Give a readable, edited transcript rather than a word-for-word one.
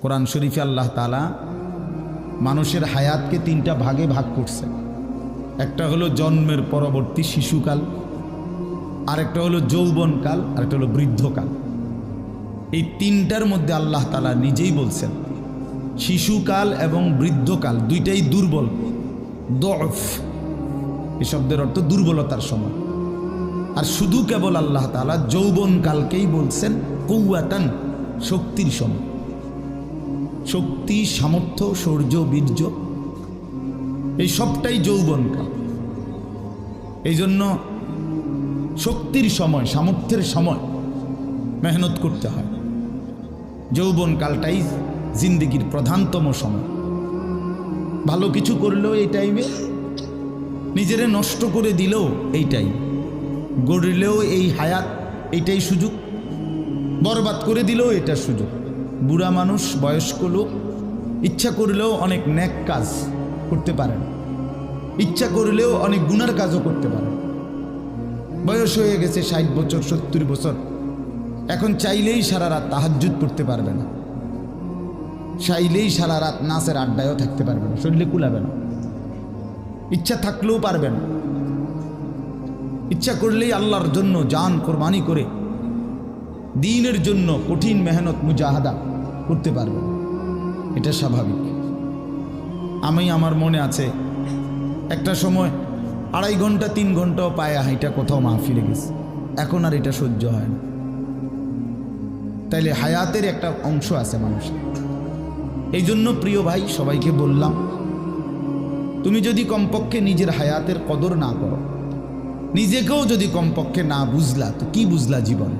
কোরআন শরীফে আল্লাহ তাআলা মানুষের হায়াতকে তিনটা ভাগে ভাগ করছে। একটা হলো জন্মের পরবর্তী শিশুকাল, আরেকটা হলো যৌবনকাল, আরেকটা হলো বৃদ্ধকাল। এই তিনটার মধ্যে আল্লাহ তাআলা নিজেই বলছেন শিশুকাল এবং বৃদ্ধকাল দুইটাই দুর্বল, দফ। এই শব্দের অর্থ দুর্বলতার সময়। আর শুধু কেবল আল্লাহ তাআলা যৌবনকালকেই বলছেন কুওয়াতান, শক্তির সময়। শক্তি, সামর্থ্য, শৌর্য, বীর্য এই সবটাই যৌবনকাল। এই জন্য শক্তির সময়, সামর্থ্যের সময় মেহনত করতে হয়। যৌবনকালটাই জিন্দেগির প্রধানতম সময়। ভালো কিছু করলেও এই টাইমে, নিজেরে নষ্ট করে দিলেও এই টাইম, গড়লেও এই হায়াত, এইটাই সুযোগ, বরবাদ করে দিলেও এটা সুযোগ। বুড়া মানুষ, বয়স্ক লোক ইচ্ছা করলেও অনেক নেক কাজ করতে পারেন, ইচ্ছা করলেও অনেক গুনার কাজও করতে পারেন। বয়স হয়ে গেছে 60 বছর, 70 বছর, এখন চাইলেই সারা রাত তাহাজ্জুদ পড়তে পারবে না, চাইলেই সারা রাত নাচের আড্ডায়ও থাকতে পারবে না, শরীরে কুলাবে না। ইচ্ছা থাকলেও পারবেন। ইচ্ছা করলেই আল্লাহর জন্য জান কোরবানি করে দ্বীনের জন্য কঠিন মেহনত মুজাহাদা করতে পারবেন। এটা স্বাভাবিক। আমার মনে আছে একটা সময় 2.5 ঘন্টা 3 ঘন্টাও পায়ে হাইটা কোথাও মাহফিলে গেছে, এখন আর এটা সহ্য হয় না। তাইলে হায়াতের একটা অংশ আছে মানুষের। এই জন্য প্রিয় ভাই, সবাইকে বললাম, তুমি যদি কমপক্ষে নিজের হায়াতের কদর না করো, নিজেকেও যদি কমপক্ষে না বুঝলা, তো কি বুঝলা জীবন?